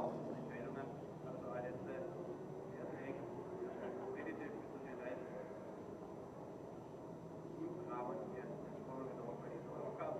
auch Entscheidungen, also alles sehr direkt, competitive ist das jetzt im Rahmen der Entspannung der Renault Eurocup.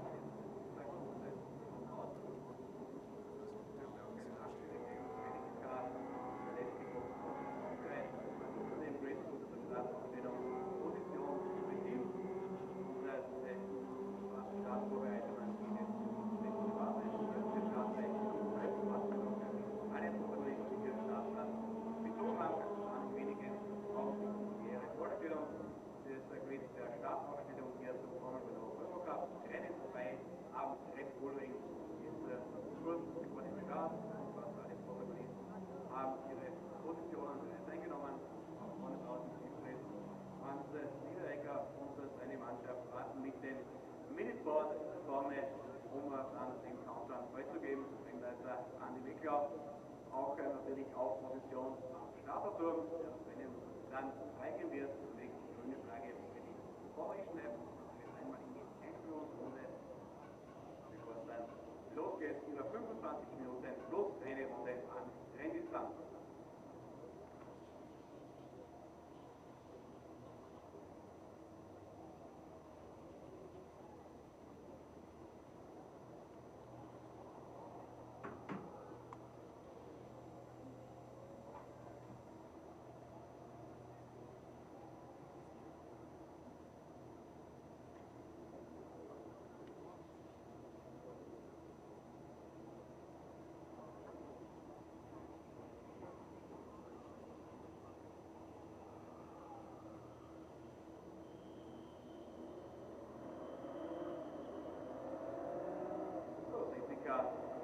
Der Startaufstellung hier zum Renault Eurocup. Rennen vorbei, abends Red Bull Ring ist kurz vor dem Start, was alle Protagonisten haben ihre Positionen bereits eingenommen, auch vorne draußen Siegfried, Franz Niederegger und seine Mannschaft warten mit dem Miniteboard vorne, um dann den Countdown freizugeben. Ringleiter Andi Wicklau, auch natürlich auf Position am Starterturm, der Rennen dann freigeben wird. Zunächst die grüne Flagge für die Vorrichten, einmal in die Einführungsrunde, bevor es dann losgeht, über 25 Minuten plus eine Runde an Renndistanz.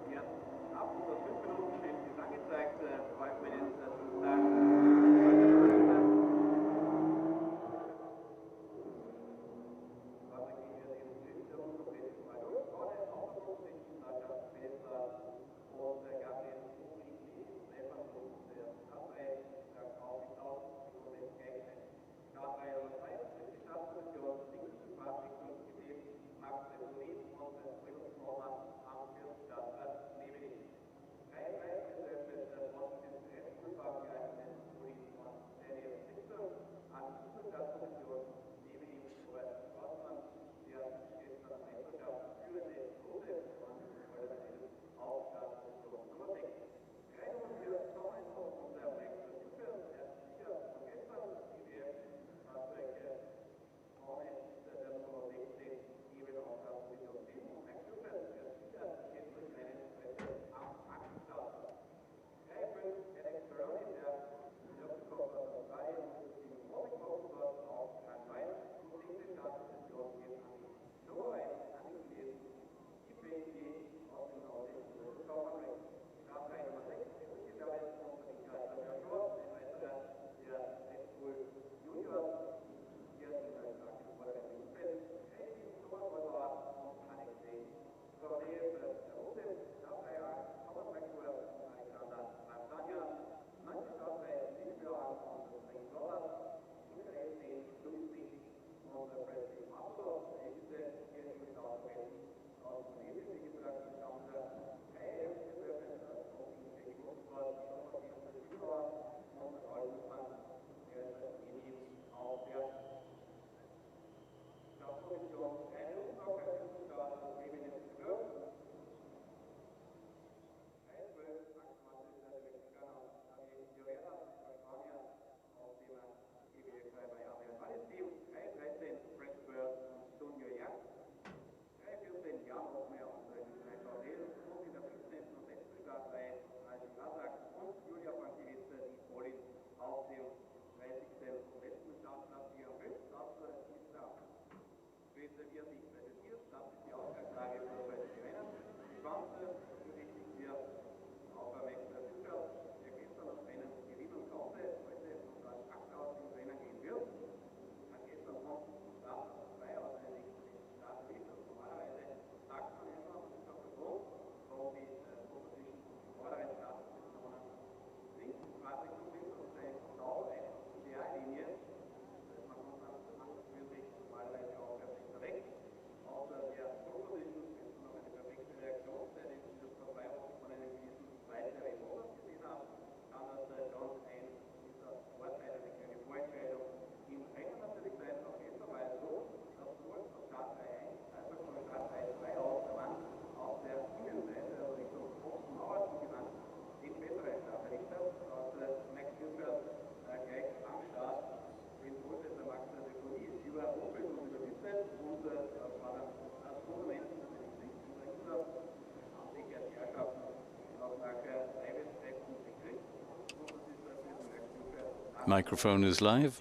Hier ab unter 5 Minuten steht es angezeigt, 5 Minuten zum Start. Was geht hier in die dritte Runde, steht es mal durch. Vorne auf der Position, Mannschaft Fenster und Gabrielle Aubrey, Stefan und der Startreihe, der Kauf ist aus, im Moment geeignet. Startreihe Nummer 2, die Startposition, links Fahrtrichtung gesehen, Max Renault und Renault am vierten Startplatz neben ihm. 33 der Posten des Restprüfer Microphone is live.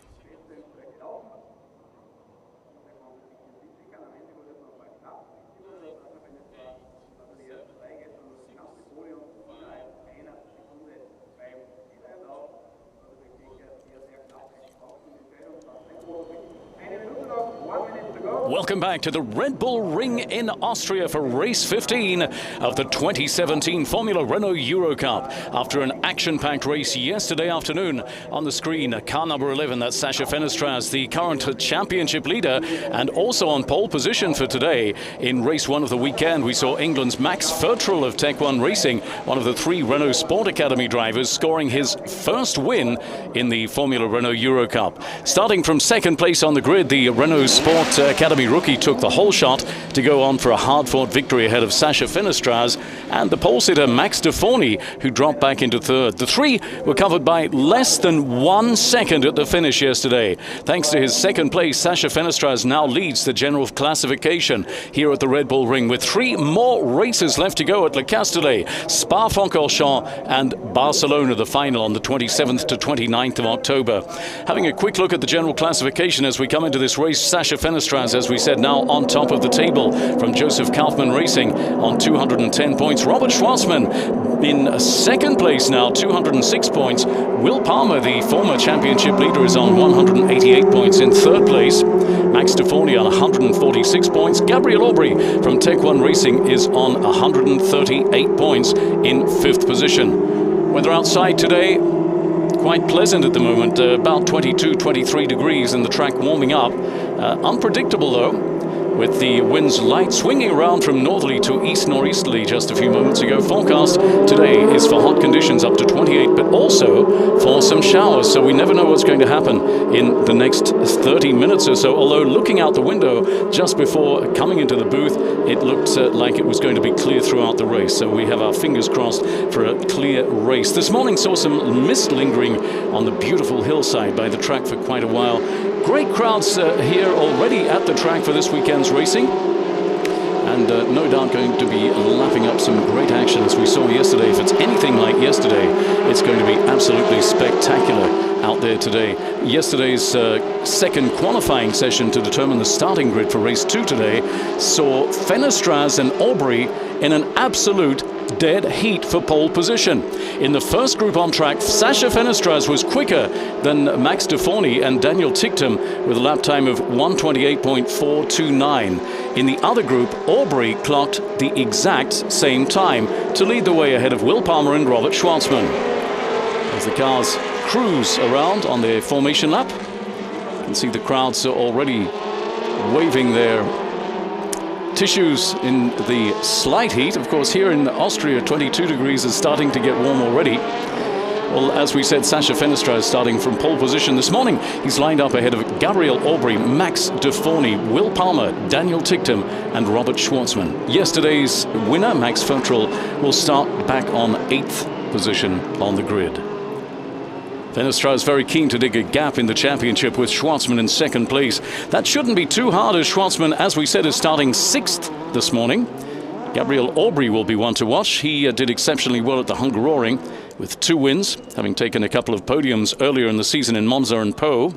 Welcome back to the Red Bull Ring in Austria for race 15 of the 2017 Formula Renault Eurocup. After an action-packed race yesterday afternoon, on the screen, car number 11, that's Sasha Fenestras, the current championship leader, and also on pole position for today. In race 1 of the weekend, we saw England's Max Farrell of Tech 1 Racing, one of the 3 Renault Sport Academy drivers, scoring his first win in the Formula Renault Eurocup. Starting from second place on the grid, the Renault Sport Academy rookie took the whole shot to go on for a hard-fought victory ahead of Sasha Fenestras and the pole-sitter Max Deforny, who dropped back into third. The 3 were covered by less than 1 second at the finish yesterday. Thanks to his second place, Sasha Fenestras now leads the general classification here at the Red Bull Ring, with 3 more races left to go at Le Castellet, Spa-Francorchamps and Barcelona, the final on the 27th to 29th of October. Having a quick look at the general classification as we come into this race, Sasha Fenestras, as we said, now on top of the table from Joseph Kaufmann Racing on 210 points. Robert Schwartzman in second place now, 206 points. Will Palmer, the former championship leader, is on 188 points in third place. Max Deforny on 146 points. Gabrielle Aubrey from Tech 1 Racing is on 138 points in fifth position. Weather outside today, quite pleasant at the moment, about 22, 23 degrees and the track warming up. Unpredictable though, with the winds light swinging around from northerly to east-northeasterly just a few moments ago. Forecast today is for hot conditions up to 28, but also for some showers, so we never know what's going to happen in the next 30 minutes or so. Although looking out the window just before coming into the booth, it looked like it was going to be clear throughout the race, so we have our fingers crossed for a clear race. This morning saw some mist lingering on the beautiful hillside by the track for quite a while. Great crowds here already at the track for this weekend's racing, and no doubt going to be lapping up some great action as we saw yesterday. If it's anything like yesterday, it's going to be absolutely spectacular out there today. Yesterday's second qualifying session to determine the starting grid for race 2 today saw Fenestras and Aubrey in an absolute dead heat for pole position. In the first group on track, Sasha Fenestras was quicker than Max Deforny and Daniel Tichtum with a lap time of 1:28.429. In the other group, Aubrey clocked the exact same time to lead the way ahead of Will Palmer and Robert Schwartzman. As the cars cruise around on their formation lap, you can see the crowds are already waving their tissues in the slight heat. Of course, here in Austria, 22 degrees is starting to get warm already. Well, as we said, Sasha Fenestras starting from pole position this morning. He's lined up ahead of Gabrielle Aubrey, Max Deforny, Will Palmer, Daniel Tichtum and Robert Schwartzman. Yesterday's winner, Max Farrell, will start back on 8th position on the grid. Fenestras very keen to dig a gap in the championship with Schwartzman in second place. That shouldn't be too hard as Schwartzman, as we said, is starting 6th this morning. Gabrielle Aubrey will be one to watch. He did exceptionally well at the Hungaroring with 2 wins, having taken a couple of podiums earlier in the season in Monza and Po.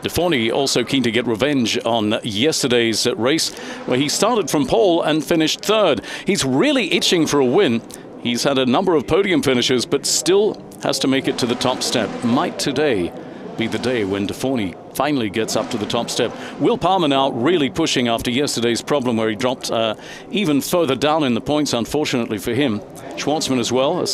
Deforny also keen to get revenge on yesterday's race, where he started from pole and finished 3rd. He's really itching for a win. He's had a number of podium finishes, but still has to make it to the top step. Might today be the day when Deforny finally gets up to the top step. Will Palmer now really pushing after yesterday's problem where he dropped even further down in the points, unfortunately for him. Schwartzman as well, a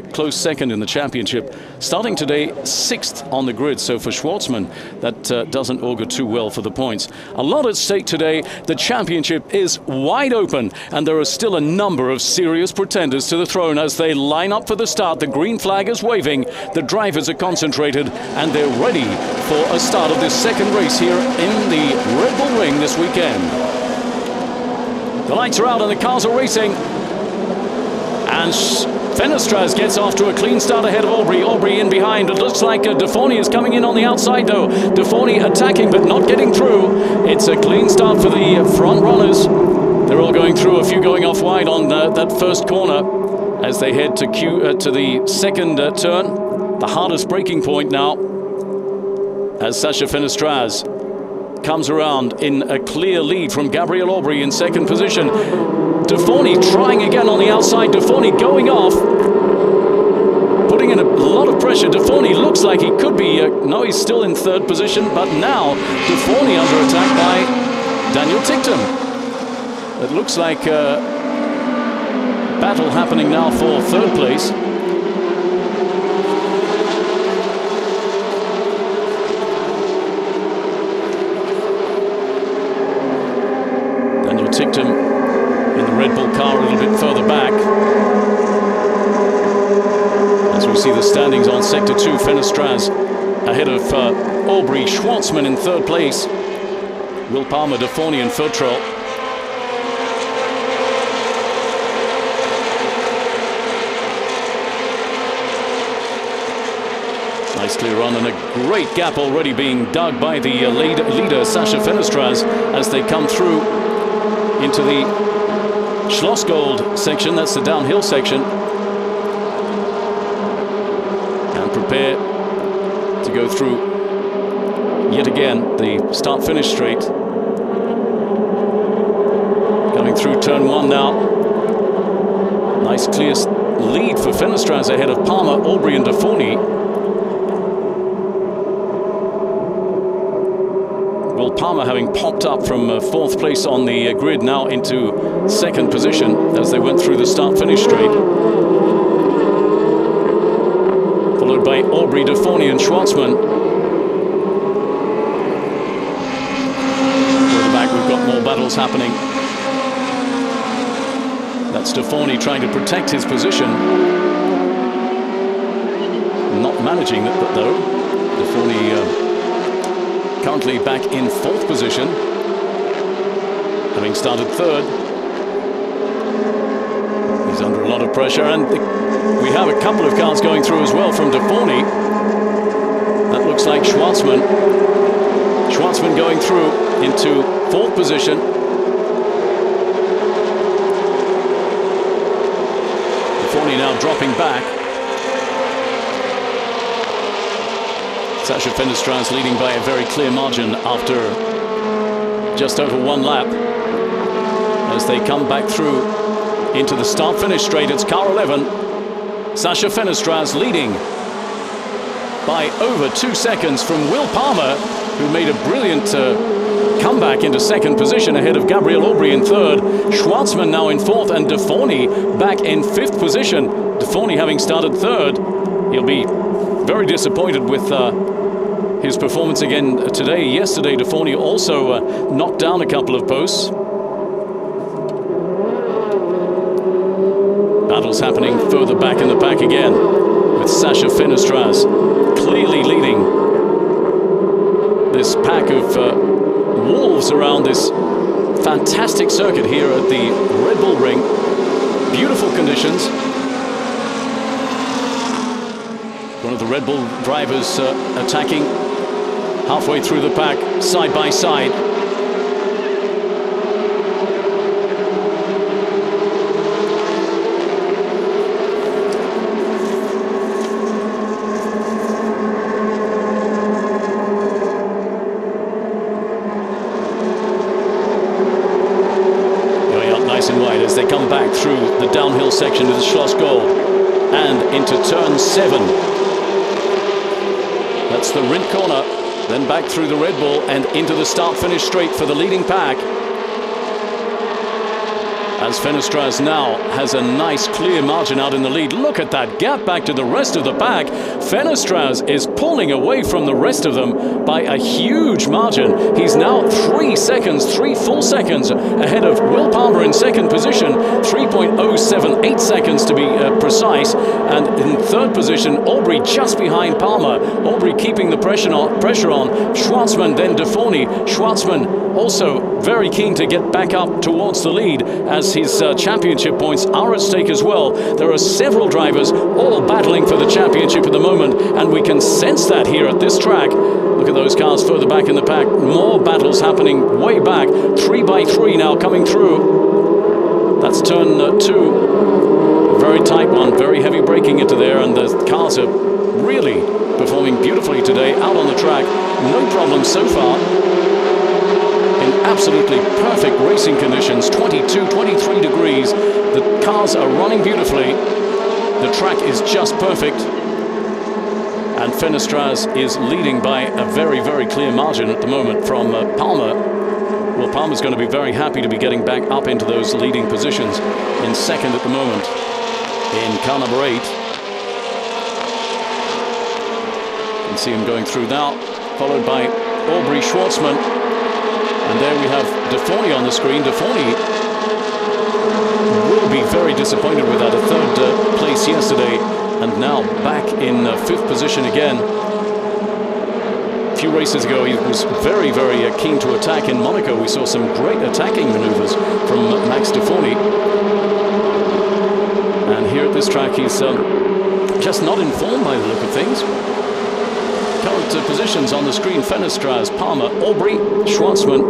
close second in the championship. Starting today 6th on the grid, so for Schwartzman that doesn't augur too well for the points. A lot at stake today. The championship is wide open and there are still a number of serious pretenders to the throne as they line up for the start. The green flag is waving, the drivers are concentrated and they're ready for a start of this second race here in the Red Bull Ring this weekend. The lights are out and the cars are racing. And Fenestras gets off to a clean start ahead of Aubrey. Aubrey in behind. It looks like Deforny is coming in on the outside though. Deforny attacking but not getting through. It's a clean start for the front runners. They're all going through, a few going off wide on that first corner as they head to the second turn. the hardest braking point now, as Sacha Fenestraz comes around in a clear lead from Gabrielle Aubrey in second position. Deforny trying again on the outside. Deforny going off, putting in a lot of pressure. Deforny looks like he could be, no, he's still in third position, but now Deforny under attack by Daniel Tichtum. It looks like a battle happening now for third place. Daniel Tichtum in the Red Bull car a little bit further back. As we see the standings on Sector 2, Fenestraz ahead of Aubrey, Schwartzman in third place, Will Palmer, Deforny and Farrell. Nice clear run and a great gap already being dug by the leader Sacha Fenestraz as they come through into the Schlossgold section. That's the downhill section. And prepare to go through yet again the start-finish straight. Coming through turn one now. Nice clear lead for Fenestraz ahead of Palmer, Aubrey and Deforny. Will Palmer having popped up from fourth place on the grid now into second position as they went through the start-finish straight. Followed by Aubrey, Deforny and Schwartzman. Further back we've got more battles happening. That's Deforny trying to protect his position. Not managing it though. Deforny currently back in fourth position, having started third. He's under a lot of pressure, and we have a couple of cars going through as well from Deforny. That looks like Schwartzman. Schwartzman going through into fourth position. Deforny now dropping back. Sacha Fenestraz leading by a very clear margin after just over one lap. As they come back through into the start-finish straight, it's car 11. Sacha Fenestraz leading by over 2 seconds from Will Palmer, who made a brilliant comeback into second position ahead of Gabrielle Aubrey in third. Schwartzman now in fourth, and Deforny back in fifth position. Deforny having started third. He'll be very disappointed with his performance again today. Yesterday, Deforny also knocked down a couple of posts. Battles happening further back in the pack again, with Sacha Fenestraz clearly leading this pack of wolves around this fantastic circuit here at the Red Bull Ring. Beautiful conditions. One of the Red Bull drivers attacking halfway through the pack, side by side. Going up nice and wide as they come back through the downhill section of the Schlossgold and into turn 7. That's the Rindt corner, then back through the Red Bull and into the start-finish straight for the leading pack. As Fenestraz now has a nice clear margin out in the lead. Look at that gap back to the rest of the pack. Fenestraz is pulling away from the rest of them by a huge margin. He's now 3 full seconds ahead of Will Palmer in second position, 3.078 seconds to be precise. And in third position, Aubrey just behind Palmer. Aubrey keeping the pressure on. Schwartzman, then Deforny. Schwartzman also very keen to get back up towards the lead as his championship points are at stake as well. There are several drivers all battling for the championship at the moment, and we can sense that here at this track. Look at those cars further back in the pack. More battles happening way back. 3 by 3 now coming through. That's turn 2. Very very tight one, very heavy braking into there, and the cars are really performing beautifully today out on the track. No problems so far. In absolutely perfect racing conditions, 22, 23 degrees. The cars are running beautifully. The track is just perfect. And Fenestraz is leading by a very, very clear margin at the moment from Palmer. Well, Palmer's going to be very happy to be getting back up into those leading positions. In second at the moment in car number 8. You can see him going through now, followed by Aubrey, Schwartzman. And there we have De Forney on the screen. De Forney will be very disappointed with that, a third place yesterday, and now back in fifth position again. A few races ago, he was very, very keen to attack in Monaco. We saw some great attacking maneuvers from Max De Forney. And here at this track, he's just not informed by the look of things. Current positions on the screen: Fenestraz, Palmer, Aubrey, Schwartzman,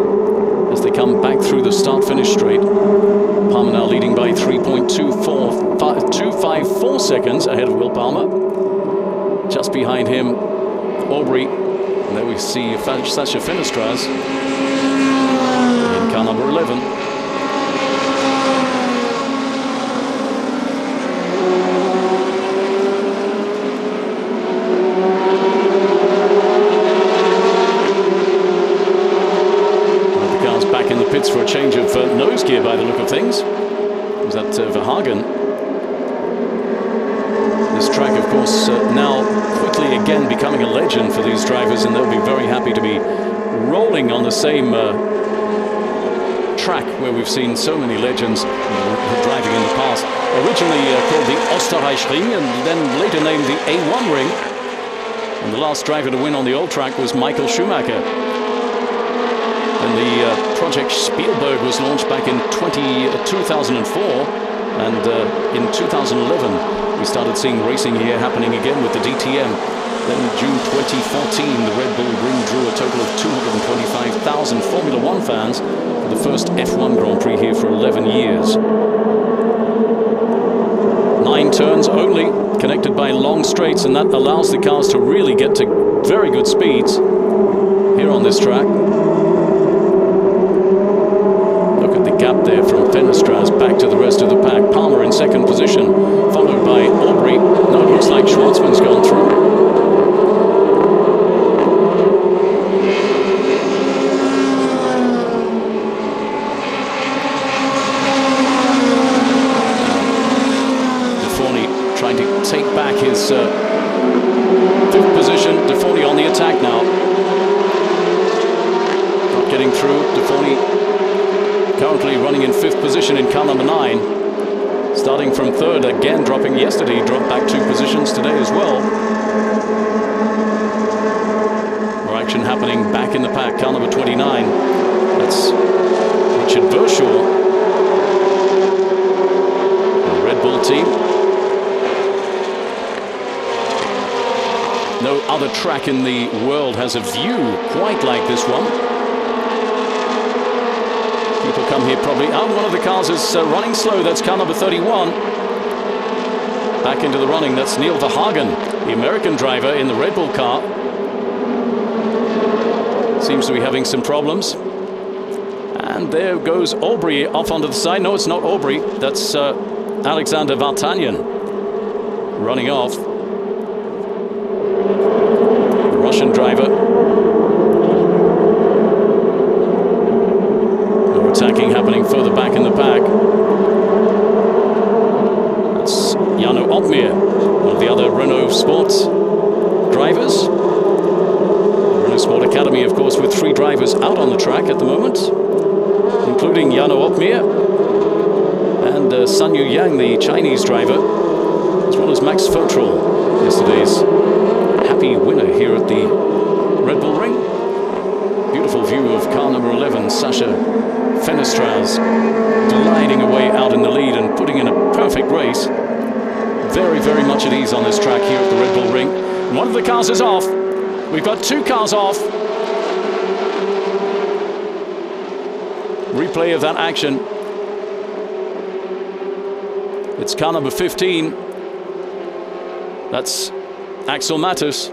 as they come back through the start-finish straight. Palmer now leading by 3.254 seconds ahead of Will Palmer. Just behind him, Aubrey. And there we see Sasha Fenestraz in car number 11. For a change of nose gear by the look of things. Was that Verhagen? This track, of course, now quickly again becoming a legend for these drivers, and they'll be very happy to be rolling on the same track where we've seen so many legends driving in the past. Originally called the Österreich Ring, and then later named the A1 Ring. And the last driver to win on the old track was Michael Schumacher. And the Project Spielberg was launched back in 2004, and in 2011 we started seeing racing here happening again with the DTM. Then June 2014, the Red Bull Ring drew a total of 225,000 Formula One fans for the first F1 Grand Prix here for 11 years. 9 turns only, connected by long straights, and that allows the cars to really get to very good speeds here on this track. Gap there from Fenestraz back to the rest of the pack. Palmer in second position, followed by Aubrey. No, it looks like Schwartzman's gone through. De Forney trying to take back his fifth position. De Forney on the attack now. Not getting through. De Forney currently running in fifth position in car number 9. Starting from third, again dropping yesterday. He dropped back 2 positions today as well. More action happening back in the pack. Car number 29. That's Richard Verschoor. The Red Bull team. No other track in the world has a view quite like this one. People come here probably. Oh, one of the cars is running slow. That's car number 31. Back into the running. That's Neil Verhagen, the American driver in the Red Bull car. Seems to be having some problems. And there goes Aubrey off onto the side. No, it's not Aubrey. That's Alexander Vartanyan running off. The Russian driver. Attacking happening further back in the pack. That's Jarno Opmeer, one of the other Renault Sports drivers. Renault Sport Academy, of course, with 3 drivers out on the track at the moment, including Jarno Opmeer and Sun Yu Yang, the Chinese driver, as well as Max Fertrol, yesterday's happy winner here at the Red Bull Ring. Beautiful view of car number 11, Sasha Fenestraz, gliding away out in the lead and putting in a perfect race. Very, very much at ease on this track here at the Red Bull Ring. And one of the cars is off. We've got 2 cars off. Replay of that action. It's car number 15. That's Axel Mattis.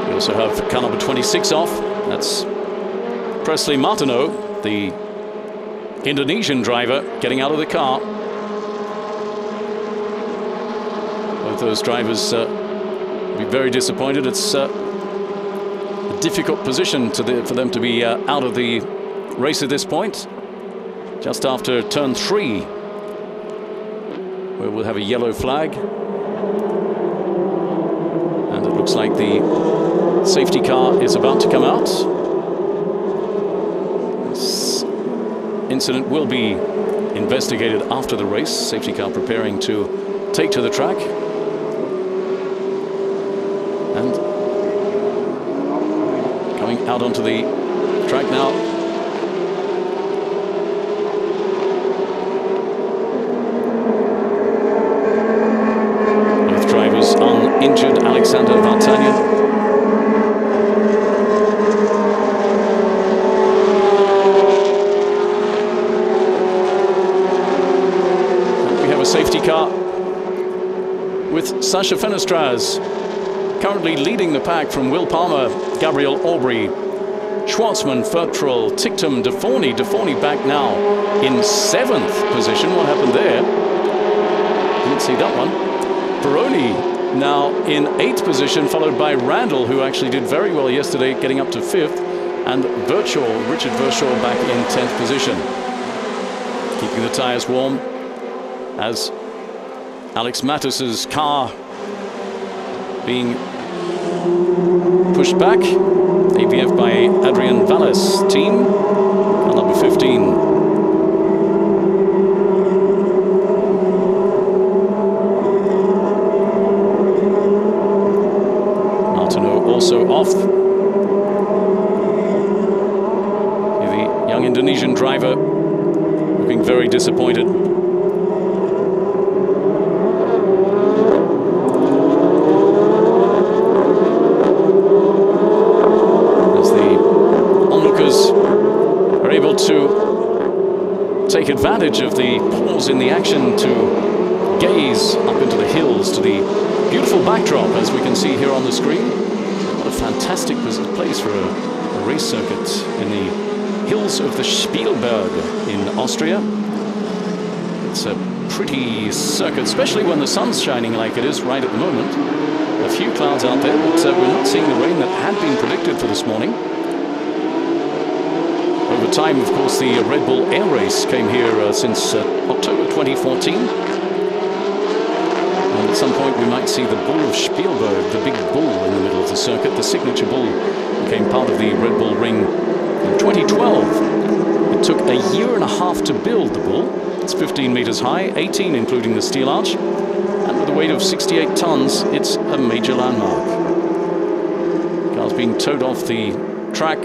We also have car number 26 off. That's Presley Martineau, the Indonesian driver, getting out of the car. Both those drivers be very disappointed. It's a difficult position for them to be out of the race at this point. Just after turn 3, where we'll have a yellow flag. And it looks like the safety car is about to come out. This incident will be investigated after the race. Safety car preparing to take to the track. And coming out onto the track now. Both drivers uninjured. Alexander Vartanyan. We have a safety car with Sasha Fenestraz currently leading the pack from Will Palmer, Gabrielle Aubrey, Schwartzman, Fertrell, Ticktum, Deforney. Deforney back now in 7th position. What happened there? Didn't see that one. Peroni now in 8th position, followed by Randall, who actually did very well yesterday, getting up to 5th, and Richard Verschoor back in 10th position. Keeping the tyres warm as Alex Mattis's car being pushed back. AVF by Adrian Valles team, number 15. Martineau also off. The young Indonesian driver looking very disappointed. To take advantage of the pause in the action to gaze up into the hills to the beautiful backdrop, as we can see here on the screen. What a fantastic place for a race circuit in the hills of the Spielberg in Austria. It's a pretty circuit, especially when the sun's shining like it is right at the moment. A few clouds out there, but we're not seeing the rain that had been predicted for this morning. Over time, of course, the Red Bull Air Race came here since October 2014. And at some point we might see the Bull of Spielberg, the big bull in the middle of the circuit. The signature bull became part of the Red Bull Ring in 2012. It took a year and a half to build the bull. It's 15 meters high, 18 including the steel arch. And with a weight of 68 tons, it's a major landmark. Car's being towed off the track.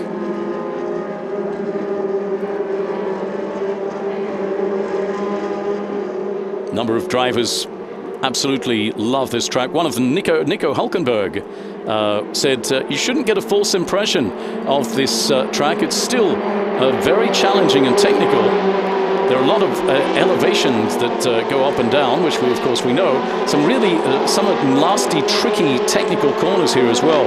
Number of drivers absolutely love this track. One of them, Nico Hulkenberg, said you shouldn't get a false impression of this track. It's still very challenging and technical. There are a lot of elevations that go up and down, which we know. Some really somewhat nasty, tricky technical corners here as well.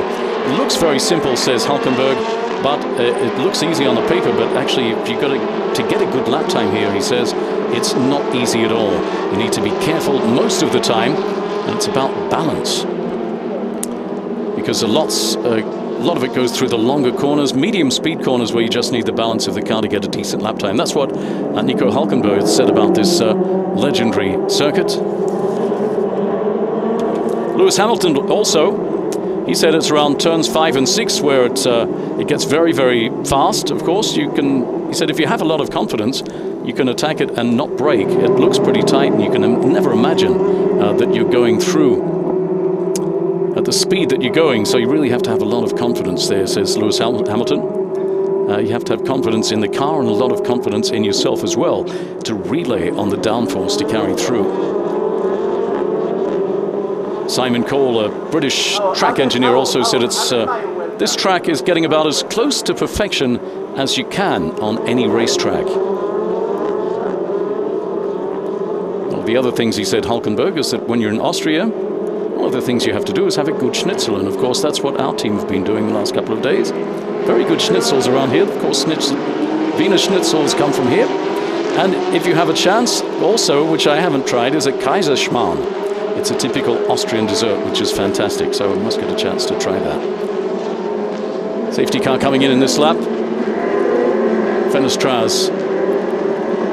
It looks very simple, says Hulkenberg, but it looks easy on the paper. But actually, if you've got to get a good lap time here, he says, it's not easy at all. You need to be careful most of the time, and it's about balance. Because a lot of it goes through the longer corners, medium speed corners, where you just need the balance of the car to get a decent lap time. That's what Nico Hulkenberg said about this legendary circuit. Lewis Hamilton also, he said it's around turns 5 and 6 where it gets very, very fast. Of course, he said if you have a lot of confidence, you can attack it and not brake. It looks pretty tight, and you can never imagine that you're going through at the speed that you're going. So you really have to have a lot of confidence there, says Lewis Hamilton. You have to have confidence in the car and a lot of confidence in yourself as well to relay on the downforce to carry through. Simon Cole, a British track engineer, also said this track is getting about as close to perfection as you can on any racetrack. Well, the other things he said, Hulkenberg, is that when you're in Austria, one of the things you have to do is have a good schnitzel, and of course that's what our team have been doing the last couple of days. Very good schnitzels around here. Of course, Wiener schnitzels come from here. And if you have a chance, also, which I haven't tried, is a Kaiserschmarrn. It's a typical Austrian dessert, which is fantastic, so I must get a chance to try that. Safety car coming in this lap. Fenestraz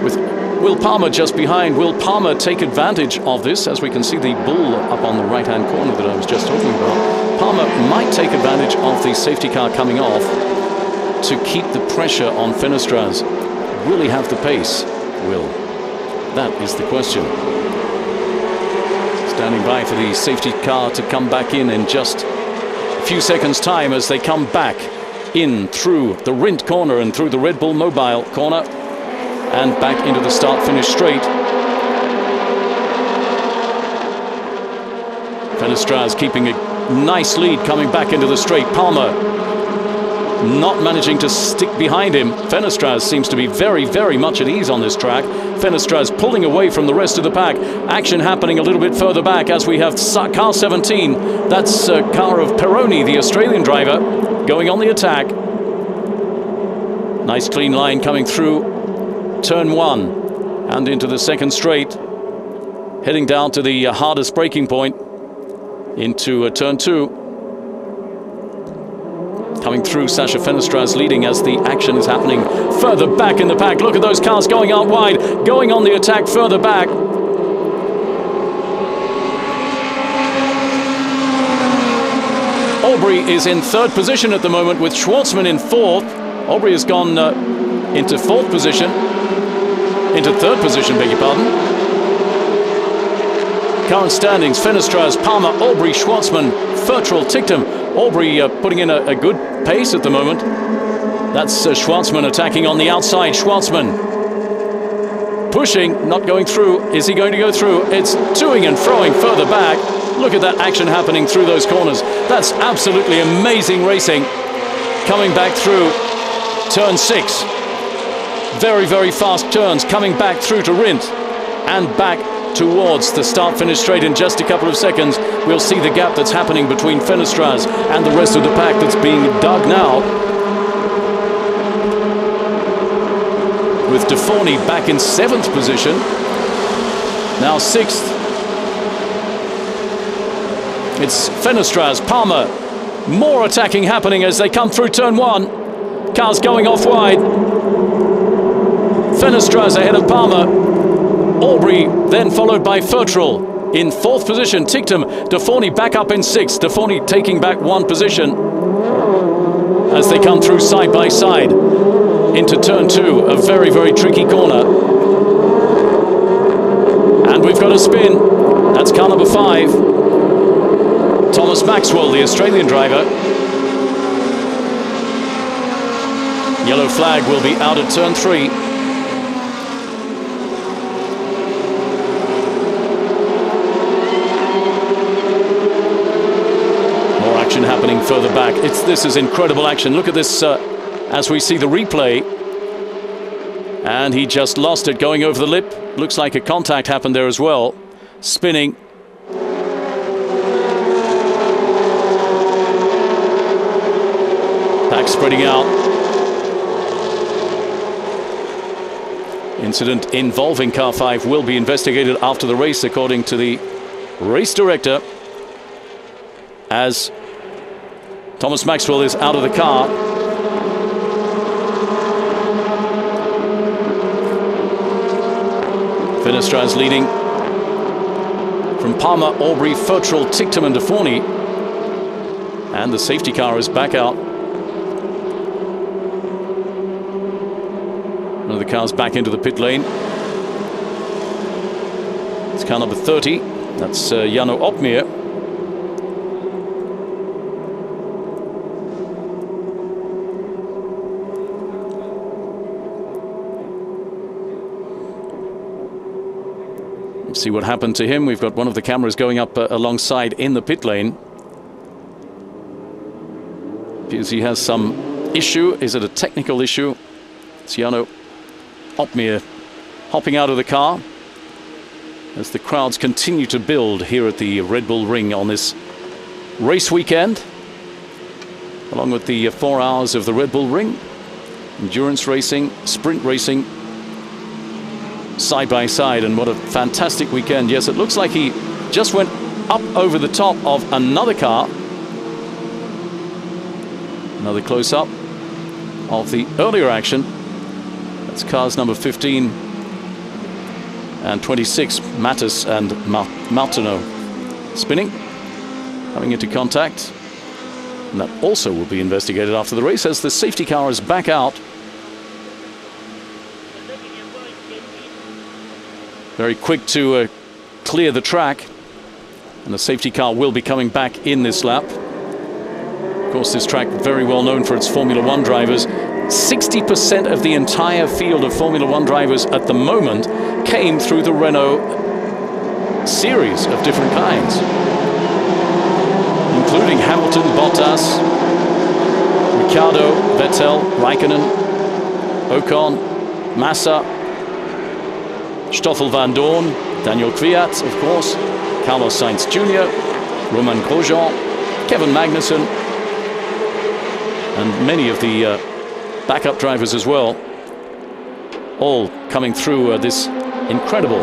with Will Palmer just behind. Will Palmer take advantage of this? As we can see the bull up on the right-hand corner that I was just talking about. Palmer might take advantage of the safety car coming off to keep the pressure on Fenestraz. Will he have the pace? Will. That is the question. Standing by for the safety car to come back in just a few seconds' time as they come back in through the Rindt corner and through the Red Bull Mobile corner and back into the start-finish straight. Fenestraz keeping a nice lead coming back into the straight. Palmer not managing to stick behind him. Fenestraz seems to be very, very much at ease on this track. Fenestraz pulling away from the rest of the pack. Action happening a little bit further back as we have car 17. That's a car of Peroni, the Australian driver, going on the attack. Nice clean line coming through turn 1 and into the second straight. Heading down to the hardest braking point into turn 2. Coming through, Sascha Fenestraz leading as the action is happening further back in the pack. Look at those cars going out wide, going on the attack further back. Aubrey is in 3rd position at the moment with Schwartzman in 4th. Aubrey has gone into 4th position, into 3rd position, beg your pardon. Current standings, Fenestraz, Palmer, Aubrey, Schwartzman, Fertrell, Ticktum. Aubrey putting in a good pace at the moment. That's Schwartzman attacking on the outside. Schwartzman pushing, not going through. Is he going to go through? It's toing and froing further back. Look at that action happening through those corners. That's absolutely amazing racing. Coming back through turn 6. Very, very fast turns coming back through to Rindt and back towards the start-finish straight. In just a couple of seconds, we'll see the gap that's happening between Fenestraz and the rest of the pack that's being dug now. With Deforney back in 7th position, now 6th. It's Fenestraz, Palmer, more attacking happening as they come through turn 1. Cars going off wide. Fenestraz ahead of Palmer. Aubrey then followed by Fertrell in 4th position. Ticktum, Deforney back up in 6th. Deforney taking back 1 position as they come through side by side into turn 2, a very, very tricky corner. And we've got a spin. That's car number 5. Thomas Maxwell, the Australian driver. Yellow flag will be out at turn 3. Happening further back. This is incredible action. Look at this as we see the replay. And he just lost it going over the lip. Looks like a contact happened there as well. Spinning. Back spreading out. Incident involving car 5 will be investigated after the race according to the race director, as Thomas Maxwell is out of the car. Fenestraz leading from Palmer, Aubrey, Fertrell, Ticktum and Deforney. And the safety car is back out. One of the cars back into the pit lane. It's car number 30. That's Renault Eurocup. See what happened to him. We've got one of the cameras going up alongside in the pit lane. Because he has some issue. Is it a technical issue? Ciano Opmeer hopping out of the car as the crowds continue to build here at the Red Bull Ring on this race weekend, along with the 4 hours of the Red Bull Ring. Endurance racing, sprint racing, side by side, and what a fantastic weekend. Yes, it looks like he just went up over the top of another car. Another close-up of the earlier action. That's cars number 15 and 26, Mattis and Martineau spinning, coming into contact. And that also will be investigated after the race as the safety car is back out. Very quick to clear the track, and the safety car will be coming back in this lap. Of course, this track very well known for its Formula One drivers. 60% of the entire field of Formula One drivers at the moment came through the Renault series of different kinds, including Hamilton, Bottas, Ricciardo, Vettel, Raikkonen, Ocon, Massa, Stoffel van Dorn, Daniel Kvyat, of course, Carlos Sainz Jr., Romain Grosjean, Kevin Magnussen, and many of the backup drivers as well, all coming through this incredible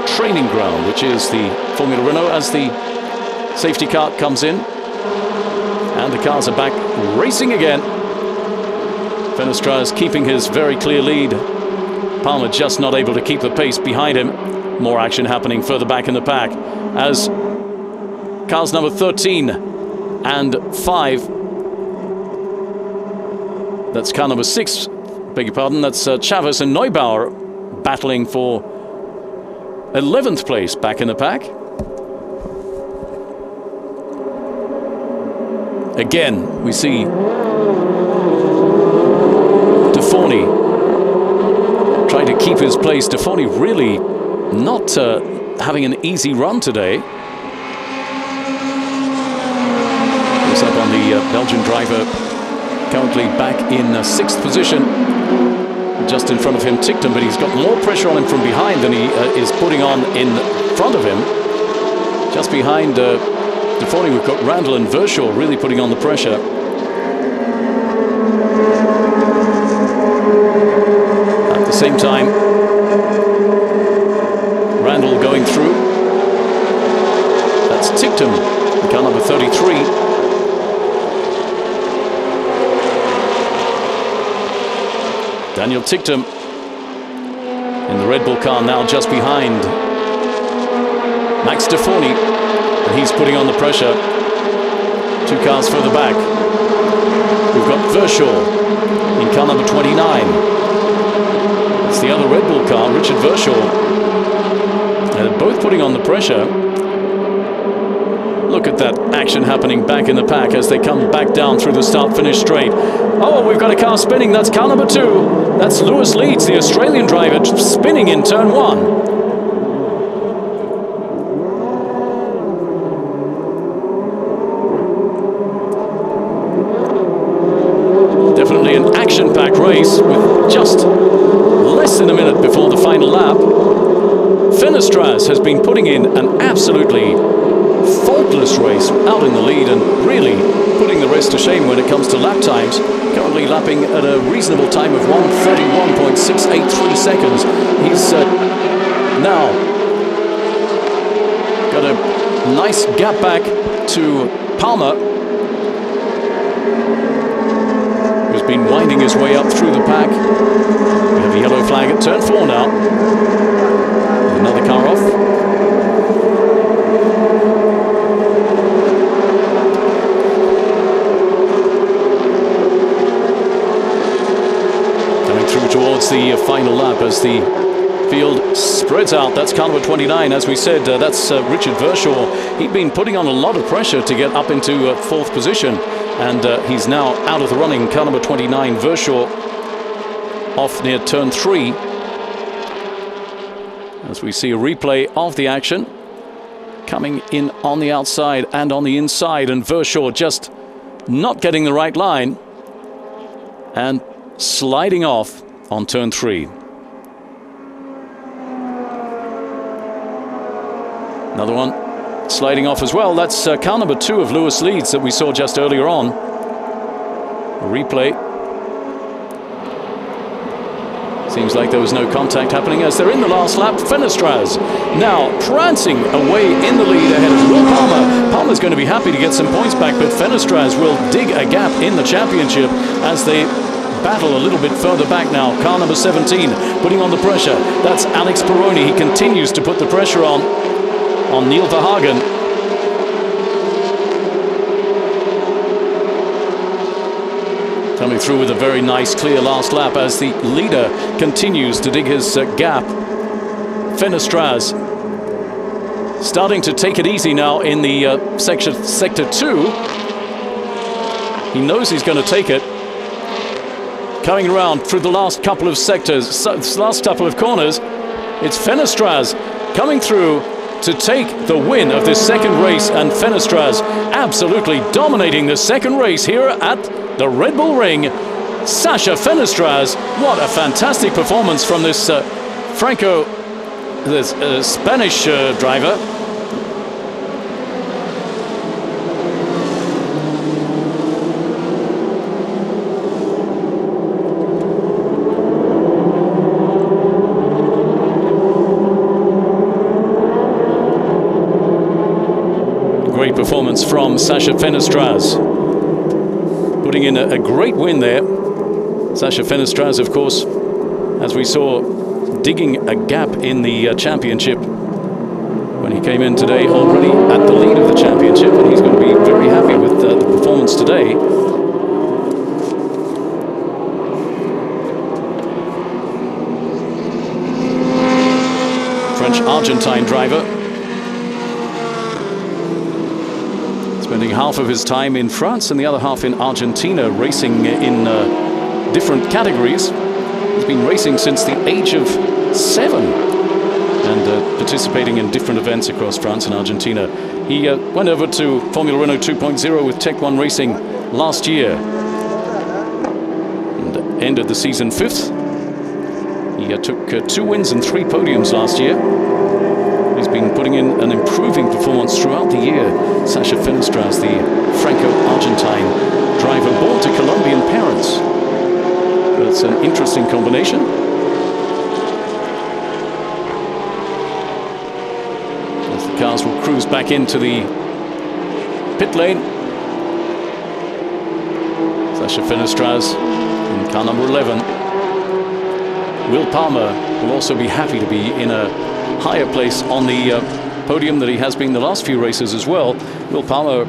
training ground, which is the Formula Renault, as the safety car comes in. And the cars are back racing again. Fenestra is keeping his very clear lead. Palmer just not able to keep the pace behind him. More action happening further back in the pack as cars number 13 and 5. That's car number 6, beg your pardon. That's Chavez and Neubauer battling for 11th place back in the pack. Again, we see Deforny trying to keep his place. Deforny really not having an easy run today. Goes up on the Belgian driver, currently back in 6th position. Just in front of him, Ticktum, but he's got more pressure on him from behind than he is putting on in front of him. Just behind Deforny, we've got Randall and Verschoor really putting on the pressure. At the same time, Randall going through. That's Ticktum, car number 33. Daniel Ticktum in the Red Bull car now just behind Max Deforny, and he's putting on the pressure. 2 cars further back, we've got Verschoor in car number 29. It's the other Red Bull car, Richard Verschoor. They're both putting on the pressure. Look at that action happening back in the pack as they come back down through the start-finish straight. Oh, we've got a car spinning. That's car number 2. That's Lewis Leeds, the Australian driver, spinning in turn 1. Definitely an action-packed race with just less than a minute before the final lap. Fenestras has been putting in an absolutely faultless race out in the lead and really putting the rest to shame when it comes to lap times. Currently lapping at a reasonable time of 1:31.683 seconds. He's now got a nice gap back to Palmer, who's been winding his way up through the pack. We have a yellow flag at turn 4 now. Another car off. Towards the final lap as the field spreads out. That's car number 29. As we said, that's Richard Verschoor. He'd been putting on a lot of pressure to get up into 4th position, and he's now out of the running. Car number 29, Verschoor, off near turn 3. as we see a replay of the action. Coming in on the outside and on the inside, and Verschoor just not getting the right line and sliding off on turn 3. Another one sliding off as well. That's car number 2 of Lewis Leeds that we saw just earlier on. A replay. Seems like there was no contact happening as they're in the last lap. Fenestraz now prancing away in the lead ahead of Will Palmer. Palmer's going to be happy to get some points back, but Fenestraz will dig a gap in the championship as they battle a little bit further back now. Car number 17 putting on the pressure. That's Alex Peroni. He continues to put the pressure on Neil Verhagen. Coming through with a very nice clear last lap as the leader continues to dig his gap. Fenestraz starting to take it easy now in the sector 2. He knows he's going to take it. Coming around through the last couple of sectors, last couple of corners, it's Fenestraz coming through to take the win of this second race, and Fenestraz absolutely dominating the second race here at the Red Bull Ring. Sasha Fenestraz, what a fantastic performance from this Spanish driver. Great performance from Sasha Fenestraz, putting in a great win there. Sasha Fenestraz, of course, as we saw, digging a gap in the championship when he came in today, already at the lead of the championship, and he's going to be very happy with the performance today. French-Argentine driver, spending half of his time in France and the other half in Argentina, racing in different categories. He's been racing since the age of 7 and participating in different events across France and Argentina. He went over to Formula Renault 2.0 with Tech 1 Racing last year and ended the season 5th. He took 2 wins and 3 podiums last year. He's been putting in an improving performance throughout the year. Sasha Fenestraz, the Franco-Argentine driver, born to Colombian parents. That's an interesting combination. As the cars will cruise back into the pit lane. Sasha Fenestraz in car number 11. Will Palmer will also be happy to be in a higher place on the podium that he has been the last few races as well. Will Palmer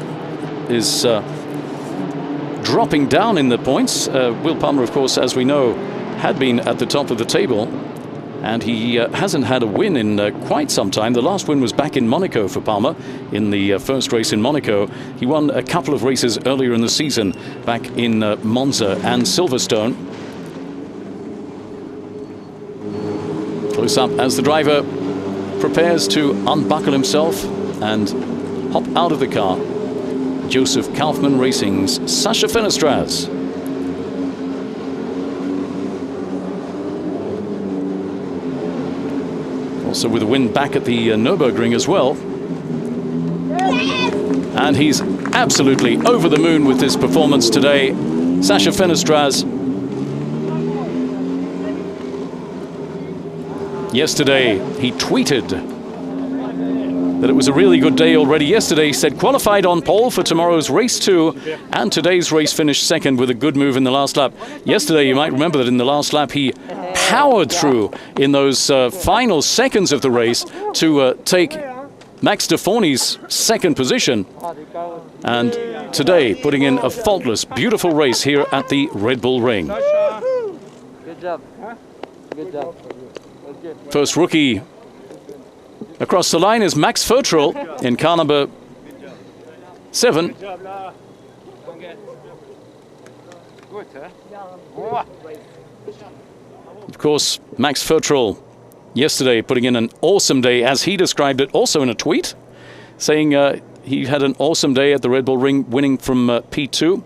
is dropping down in the points. Will Palmer, of course, as we know, had been at the top of the table, and he hasn't had a win in quite some time. The last win was back in Monaco for Palmer in the first race in Monaco. He won a couple of races earlier in the season back in Monza and Silverstone. Close up as the driver prepares to unbuckle himself and hop out of the car. Joseph Kaufman Racing's Sasha Fenestraz. Also with a win back at the Nürburgring as well. And he's absolutely over the moon with this performance today. Sasha Fenestraz. Yesterday, he tweeted that it was a really good day already. Yesterday, he said, qualified on pole for tomorrow's race 2, and today's race finished second with a good move in the last lap. Yesterday, you might remember that in the last lap, he powered through in those final seconds of the race to take Max Deforny's second position. And today, putting in a faultless, beautiful race here at the Red Bull Ring. Good job. Good job. First rookie across the line is Max Fertrell in car number 7. Of course, Max Fertrell yesterday, putting in an awesome day, as he described it, also in a tweet, saying he had an awesome day at the Red Bull Ring, winning from P2.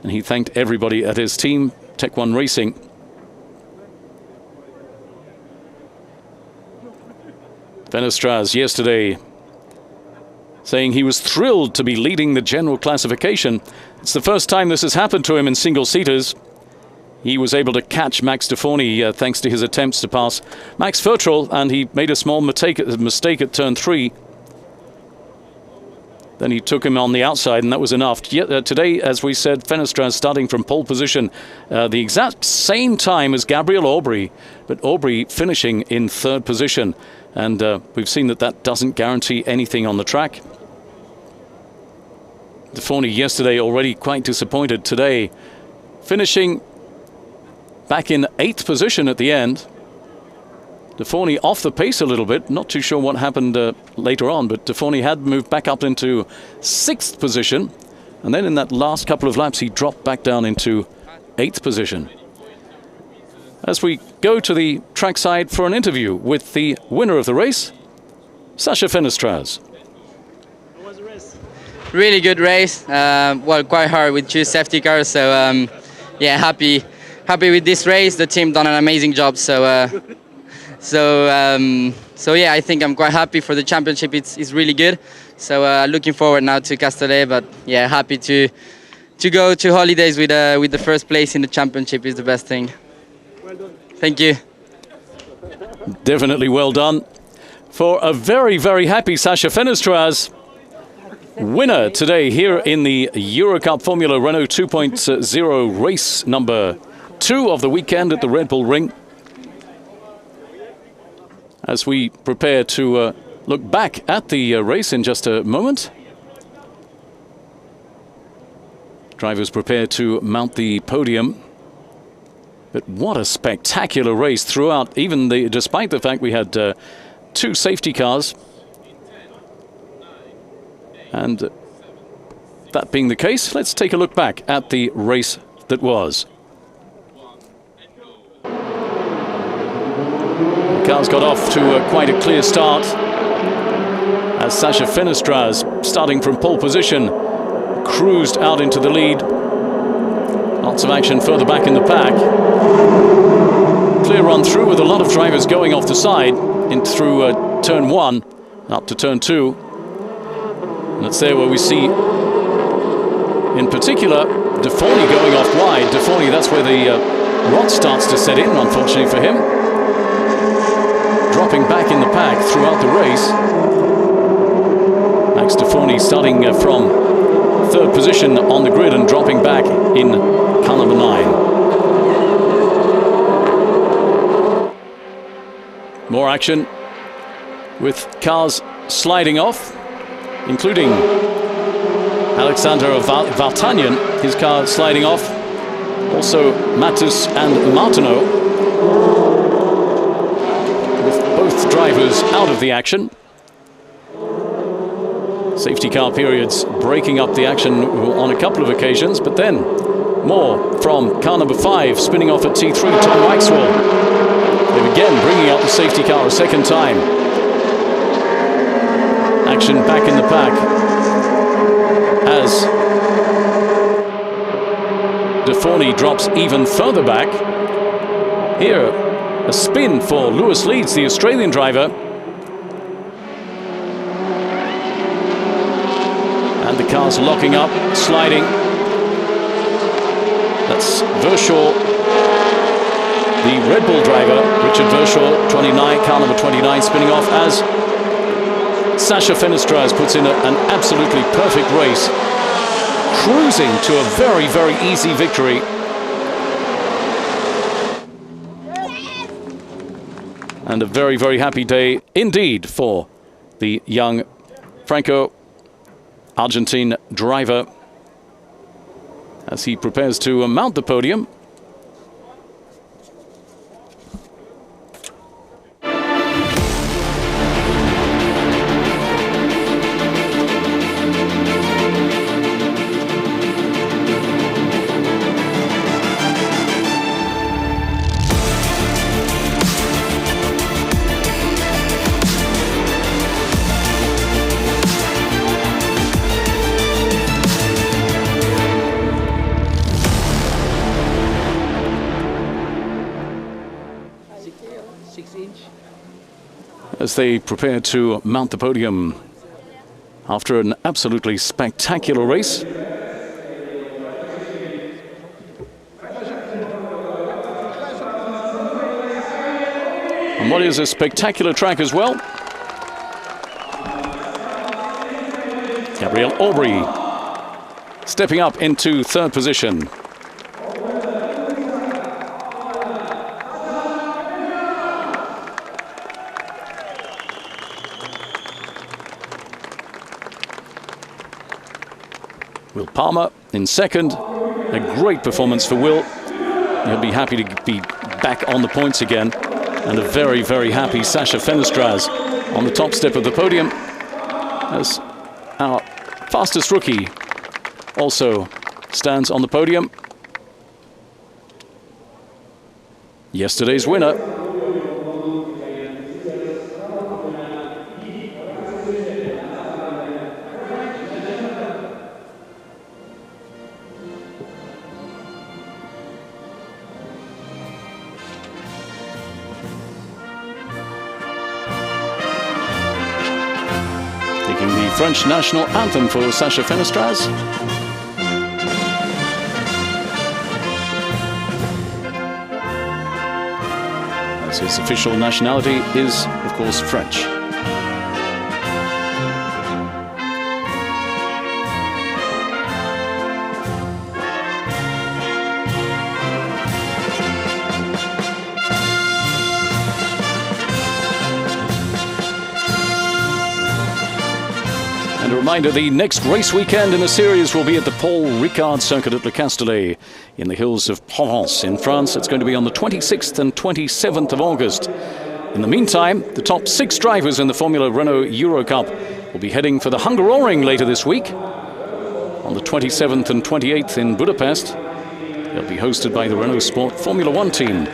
And he thanked everybody at his team, Tech One Racing. Fenestraz yesterday saying he was thrilled to be leading the general classification. It's the first time this has happened to him in single-seaters. He was able to catch Max Deforny thanks to his attempts to pass Max Fertrell, and he made a small mistake at turn 3. Then he took him on the outside, and that was enough. Today, as we said, Fenestraz starting from pole position, the exact same time as Gabrielle Aubrey, but Aubrey finishing in 3rd position. And we've seen that doesn't guarantee anything on the track. Deforny yesterday already quite disappointed. Today, finishing back in 8th position at the end. Deforny off the pace a little bit. Not too sure what happened later on, but Deforny had moved back up into 6th position. And then in that last couple of laps, he dropped back down into 8th position. As we go to the trackside for an interview with the winner of the race, Sasha Fenestraz. How was the race? Really good race. Well, quite hard with 2 safety cars. So yeah, happy with this race. The team done an amazing job. So yeah, I think I'm quite happy for the championship. It's really good. So looking forward now to Castellet. But yeah, happy to go to holidays with the 1st place in the championship is the best thing. Well done. Thank you. Definitely well done for a very, very happy Sasha Fenestraz. Winner today here in the Eurocup Formula Renault 2.0 race number 2 of the weekend at the Red Bull Ring. As we prepare to look back at the race in just a moment. Drivers prepare to mount the podium. But what a spectacular race throughout, despite the fact we had 2 safety cars. And that being the case, let's take a look back at the race that was. The cars got off to quite a clear start, as Sasha Fenestraz, starting from pole position, cruised out into the lead. Lots of action further back in the pack. Clear run through with a lot of drivers going off the side through turn 1 up to turn 2. And it's there where we see, in particular, Deforny going off wide. Deforny, that's where the rot starts to set in, unfortunately for him. Dropping back in the pack throughout the race. Max Deforny starting from 3rd position on the grid and dropping back in car number 9. More action with cars sliding off, including Alexander Vartanyan, his car sliding off. Also Matus and Martineau, with both drivers out of the action. Safety car periods breaking up the action on a couple of occasions, but then more from car number 5, spinning off at T3, Tom Maxwell. They're again bringing out the safety car a second time. Action back in the pack as Deforny drops even further back. Here, a spin for Lewis Leeds, the Australian driver. And the car's locking up, sliding. That's Verschaw, the Red Bull driver, Richard Verschaw, 29, car number 29, spinning off as Sasha Fenestraz puts in an absolutely perfect race, cruising to a very, very easy victory. And a very, very happy day indeed for the young Franco-Argentine driver as he prepares to mount the podium. as they prepare to mount the podium after an absolutely spectacular race. And what is a spectacular track as well. Gabrielle Aubrey stepping up into third position. Will Palmer in second. A great performance for Will. He'll be happy to be back on the points again. And a very, very happy Sasha Fenestraz on the top step of the podium, as our fastest rookie also stands on the podium. Yesterday's winner. The French national anthem for Sasha Fenestraz. As his official nationality is, of course, French. And a reminder, the next race weekend in the series will be at the Paul Ricard Circuit at Le Castellet in the hills of Provence in France. It's going to be on the 26th and 27th of August. In the meantime, the top 6 drivers in the Formula Renault Eurocup will be heading for the Hungaroring later this week. On the 27th and 28th in Budapest, they'll be hosted by the Renault Sport Formula 1 team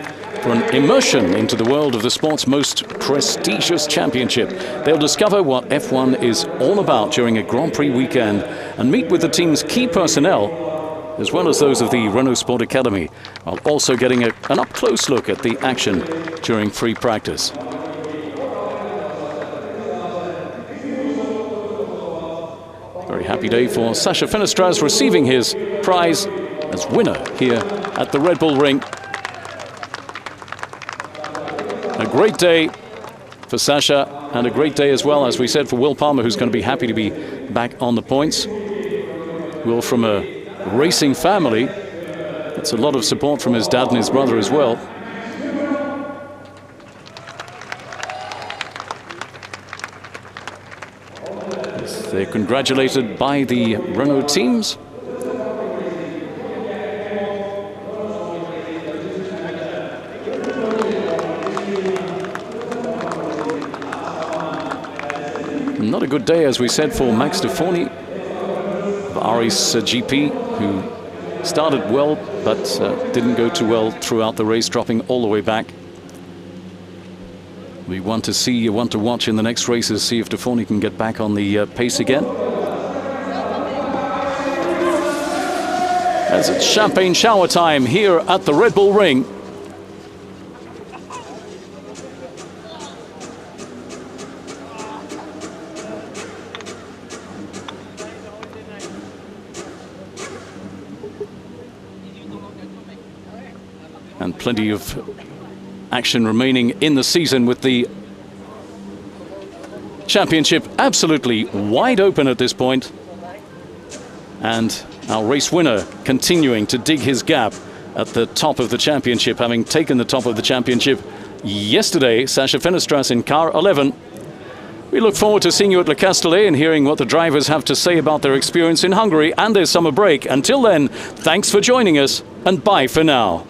for an immersion into the world of the sport's most prestigious championship. They'll discover what F1 is all about during a Grand Prix weekend and meet with the team's key personnel, as well as those of the Renault Sport Academy, while also getting an up-close look at the action during free practice. Very happy day for Sasha Fenestraz, receiving his prize as winner here at the Red Bull Ring. A great day for Sasha, and a great day as well, as we said, for Will Palmer, who's going to be happy to be back on the points. Will, from a racing family, that's a lot of support from his dad and his brother as well. They're congratulated by the Renault teams. Not a good day, as we said, for Max de Forny of Aris GP, who started well but didn't go too well throughout the race, dropping all the way back. We want to watch in the next races, see if de Forny can get back on the pace again. As it's champagne shower time here at the Red Bull Ring. And plenty of action remaining in the season, with the championship absolutely wide open at this point. And our race winner continuing to dig his gap at the top of the championship, having taken the top of the championship yesterday, Sasha Fenestraz in car 11. We look forward to seeing you at Le Castellet and hearing what the drivers have to say about their experience in Hungary and their summer break. Until then, thanks for joining us, and bye for now.